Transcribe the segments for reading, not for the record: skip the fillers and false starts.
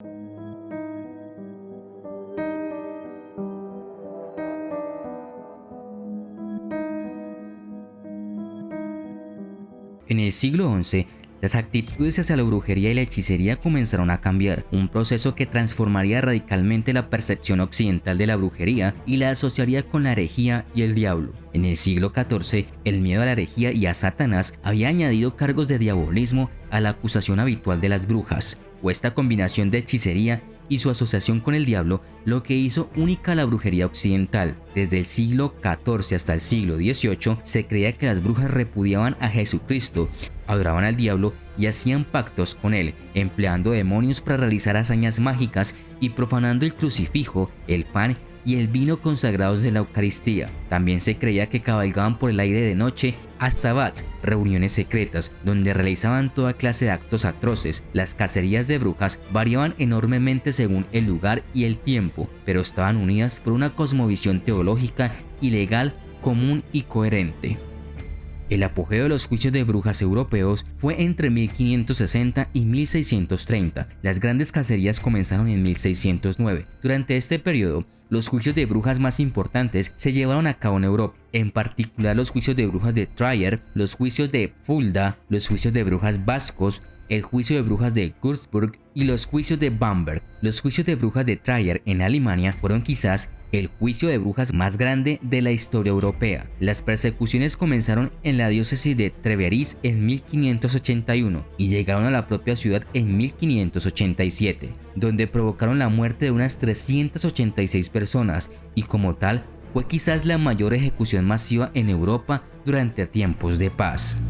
En el siglo XI, las actitudes hacia la brujería y la hechicería comenzaron a cambiar, un proceso que transformaría radicalmente la percepción occidental de la brujería y la asociaría con la herejía y el diablo. En el siglo XIV, el miedo a la herejía y a Satanás había añadido cargos de diabolismo a la acusación habitual de las brujas, o esta combinación de hechicería y su asociación con el diablo lo que hizo única a la brujería occidental. Desde el siglo XIV hasta el siglo XVIII se creía que las brujas repudiaban a Jesucristo, adoraban al diablo y hacían pactos con él, empleando demonios para realizar hazañas mágicas y profanando el crucifijo, el pan y el vino consagrados de la Eucaristía. También se creía que cabalgaban por el aire de noche a sabbats, reuniones secretas, donde realizaban toda clase de actos atroces. Las cacerías de brujas variaban enormemente según el lugar y el tiempo, pero estaban unidas por una cosmovisión teológica y legal común y coherente. El apogeo de los juicios de brujas europeos fue entre 1560 y 1630. Las grandes cacerías comenzaron en 1609. Durante este periodo, los juicios de brujas más importantes se llevaron a cabo en Europa, en particular los juicios de brujas de Trier, los juicios de Fulda, los juicios de brujas vascos, el juicio de brujas de Würzburg y los juicios de Bamberg. Los juicios de brujas de Trier en Alemania fueron quizás el juicio de brujas más grande de la historia europea. Las persecuciones comenzaron en la diócesis de Treveris en 1581 y llegaron a la propia ciudad en 1587, donde provocaron la muerte de unas 386 personas y como tal fue quizás la mayor ejecución masiva en Europa durante tiempos de paz.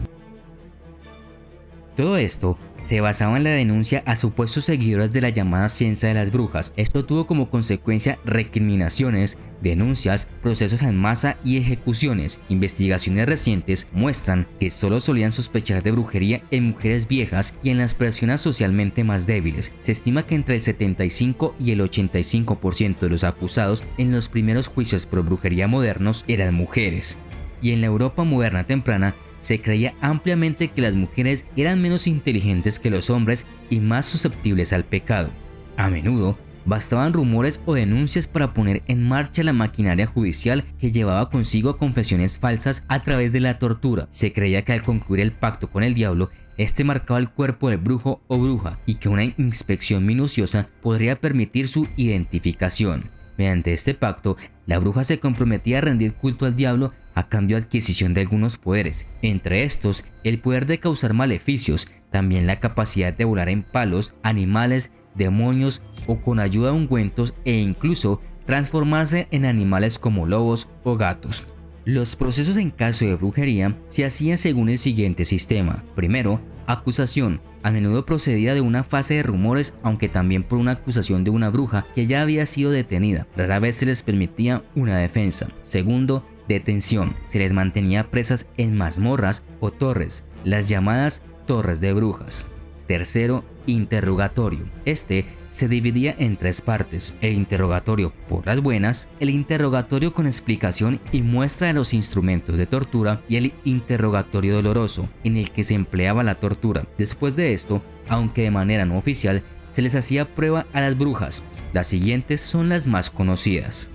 Todo esto se basaba en la denuncia a supuestos seguidores de la llamada ciencia de las brujas. Esto tuvo como consecuencia recriminaciones, denuncias, procesos en masa y ejecuciones. Investigaciones recientes muestran que solo solían sospechar de brujería en mujeres viejas y en las personas socialmente más débiles. Se estima que entre el 75 y el 85% de los acusados en los primeros juicios por brujería modernos eran mujeres. Y en la Europa moderna temprana, se creía ampliamente que las mujeres eran menos inteligentes que los hombres y más susceptibles al pecado. A menudo, bastaban rumores o denuncias para poner en marcha la maquinaria judicial que llevaba consigo confesiones falsas a través de la tortura. Se creía que al concluir el pacto con el diablo, este marcaba el cuerpo del brujo o bruja y que una inspección minuciosa podría permitir su identificación. Mediante este pacto, la bruja se comprometía a rendir culto al diablo a cambio de adquisición de algunos poderes, entre estos el poder de causar maleficios, también la capacidad de volar en palos, animales, demonios o con ayuda de ungüentos e incluso transformarse en animales como lobos o gatos. Los procesos en caso de brujería se hacían según el siguiente sistema. Primero, acusación. A menudo procedía de una fase de rumores, aunque también por una acusación de una bruja que ya había sido detenida. Rara vez se les permitía una defensa. Segundo, detención. Se les mantenía presas en mazmorras o torres, las llamadas torres de brujas. Tercero, interrogatorio. Este se dividía en tres partes: el interrogatorio por las buenas, el interrogatorio con explicación y muestra de los instrumentos de tortura y el interrogatorio doloroso, en el que se empleaba la tortura. Después de esto, aunque de manera no oficial, se les hacía prueba a las brujas. Las siguientes son las más conocidas.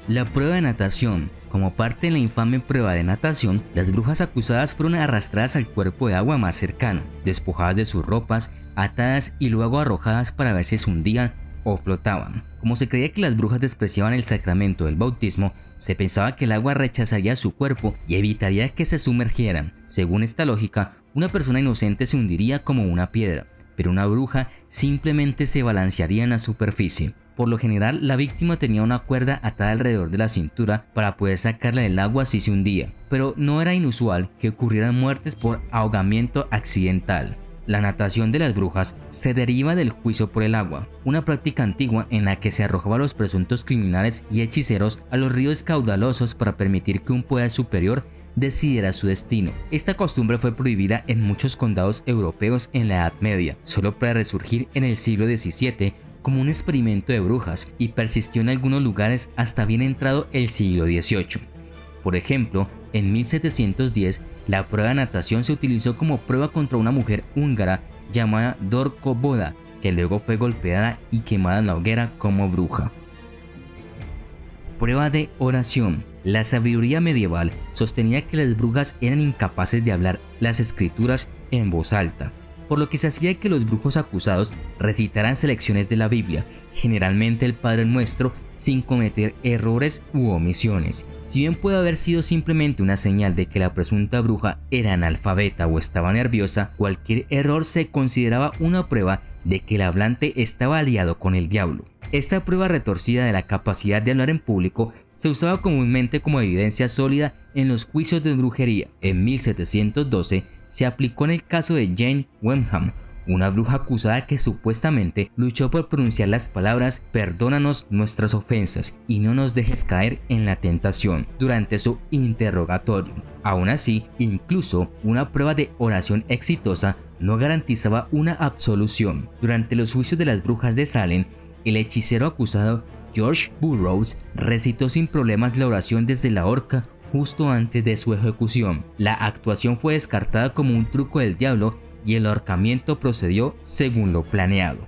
La prueba de natación. Como parte de la infame prueba de natación, las brujas acusadas fueron arrastradas al cuerpo de agua más cercano, despojadas de sus ropas, atadas y luego arrojadas para ver si se hundían o flotaban. Como se creía que las brujas despreciaban el sacramento del bautismo, se pensaba que el agua rechazaría su cuerpo y evitaría que se sumergieran. Según esta lógica, una persona inocente se hundiría como una piedra, pero una bruja simplemente se balancearía en la superficie. Por lo general, la víctima tenía una cuerda atada alrededor de la cintura para poder sacarla del agua si se hundía, pero no era inusual que ocurrieran muertes por ahogamiento accidental. La natación de las brujas se deriva del juicio por el agua, una práctica antigua en la que se arrojaba a los presuntos criminales y hechiceros a los ríos caudalosos para permitir que un poder superior decidiera su destino. Esta costumbre fue prohibida en muchos condados europeos en la Edad Media, solo para resurgir en el siglo XVII como un experimento de brujas y persistió en algunos lugares hasta bien entrado el siglo XVIII. Por ejemplo, en 1710, la prueba de natación se utilizó como prueba contra una mujer húngara llamada Dorko Boda, que luego fue golpeada y quemada en la hoguera como bruja. Prueba de oración. La sabiduría medieval sostenía que las brujas eran incapaces de hablar las escrituras en voz alta, por lo que se hacía que los brujos acusados recitaran selecciones de la Biblia, generalmente el Padre Nuestro, sin cometer errores u omisiones. Si bien puede haber sido simplemente una señal de que la presunta bruja era analfabeta o estaba nerviosa, cualquier error se consideraba una prueba de que el hablante estaba aliado con el diablo. Esta prueba retorcida de la capacidad de hablar en público se usaba comúnmente como evidencia sólida en los juicios de brujería. En 1712 se aplicó en el caso de Jane Wenham, una bruja acusada que supuestamente luchó por pronunciar las palabras "perdónanos nuestras ofensas y no nos dejes caer en la tentación" durante su interrogatorio. Aún así, incluso una prueba de oración exitosa no garantizaba una absolución. Durante los juicios de las brujas de Salem, el hechicero acusado George Burroughs recitó sin problemas la oración desde la horca justo antes de su ejecución. La actuación fue descartada como un truco del diablo y el ahorcamiento procedió según lo planeado.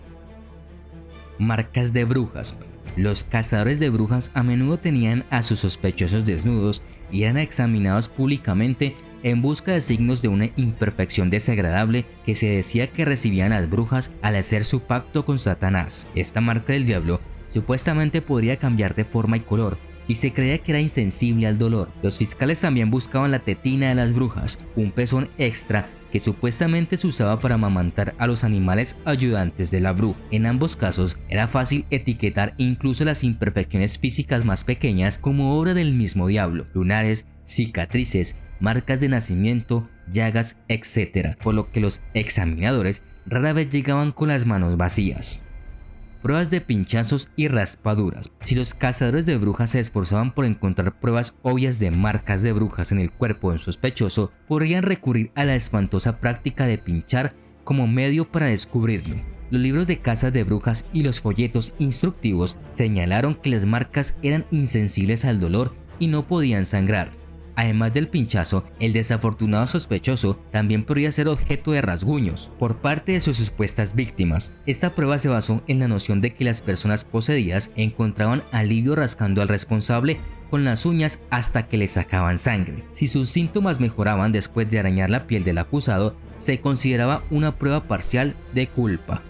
Marcas de brujas. Los cazadores de brujas a menudo tenían a sus sospechosos desnudos y eran examinados públicamente en busca de signos de una imperfección desagradable que se decía que recibían las brujas al hacer su pacto con Satanás. Esta marca del diablo supuestamente podría cambiar de forma y color, y se creía que era insensible al dolor. Los fiscales también buscaban la tetina de las brujas, un pezón extra que supuestamente se usaba para amamantar a los animales ayudantes de la bruja. En ambos casos era fácil etiquetar incluso las imperfecciones físicas más pequeñas como obra del mismo diablo: lunares, cicatrices, marcas de nacimiento, llagas, etc., por lo que los examinadores rara vez llegaban con las manos vacías. Pruebas de pinchazos y raspaduras. Si los cazadores de brujas se esforzaban por encontrar pruebas obvias de marcas de brujas en el cuerpo de un sospechoso, podrían recurrir a la espantosa práctica de pinchar como medio para descubrirlo. Los libros de cazas de brujas y los folletos instructivos señalaron que las marcas eran insensibles al dolor y no podían sangrar. Además del pinchazo, el desafortunado sospechoso también podría ser objeto de rasguños por parte de sus supuestas víctimas. Esta prueba se basó en la noción de que las personas poseídas encontraban alivio rascando al responsable con las uñas hasta que le sacaban sangre. Si sus síntomas mejoraban después de arañar la piel del acusado, se consideraba una prueba parcial de culpa.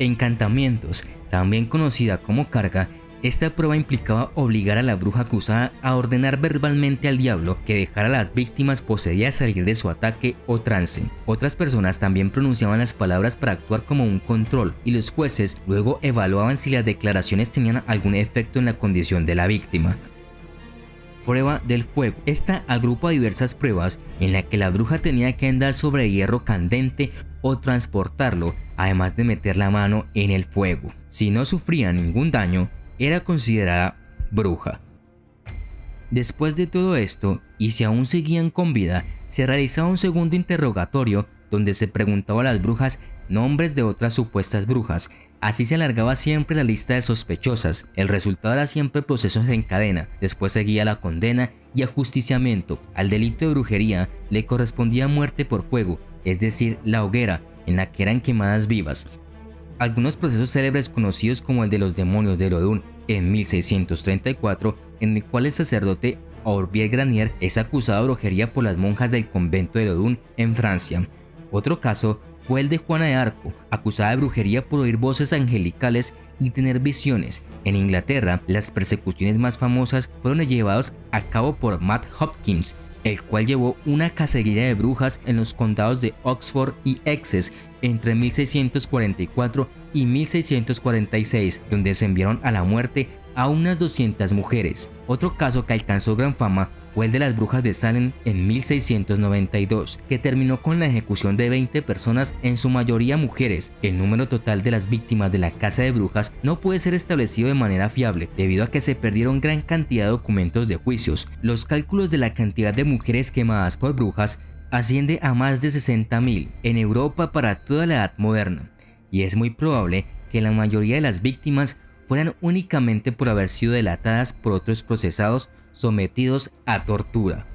Encantamientos, también conocida como carga. Esta prueba implicaba obligar a la bruja acusada a ordenar verbalmente al diablo que dejara a las víctimas poseídas salir de su ataque o trance. Otras personas también pronunciaban las palabras para actuar como un control, y los jueces luego evaluaban si las declaraciones tenían algún efecto en la condición de la víctima. Prueba del fuego. Esta agrupa diversas pruebas en la que la bruja tenía que andar sobre hierro candente o transportarlo, además de meter la mano en el fuego. Si no sufría ningún daño, era considerada bruja. Después de todo esto, y si aún seguían con vida, se realizaba un segundo interrogatorio donde se preguntaba a las brujas nombres de otras supuestas brujas. Así se alargaba siempre la lista de sospechosas. El resultado era siempre procesos en cadena, después seguía la condena y ajusticiamiento. Al delito de brujería le correspondía muerte por fuego, es decir, la hoguera en la que eran quemadas vivas. Algunos procesos célebres, conocidos como el de los demonios de Lodun en 1634, en el cual el sacerdote Aurbier Granier es acusado de brujería por las monjas del convento de Lodun en Francia. Otro caso fue el de Juana de Arco, acusada de brujería por oír voces angelicales y tener visiones. En Inglaterra, las persecuciones más famosas fueron llevadas a cabo por Matt Hopkins, el cual llevó una cacería de brujas en los condados de Oxford y Essex entre 1644 y 1646, donde se enviaron a la muerte a unas 200 mujeres. Otro caso que alcanzó gran fama fue el de las brujas de Salem en 1692, que terminó con la ejecución de 20 personas, en su mayoría mujeres. El número total de las víctimas de la caza de brujas no puede ser establecido de manera fiable, debido a que se perdieron gran cantidad de documentos de juicios. Los cálculos de la cantidad de mujeres quemadas por brujas asciende a más de 60.000 en Europa para toda la Edad Moderna, y es muy probable que la mayoría de las víctimas fueran únicamente por haber sido delatadas por otros procesados sometidos a tortura.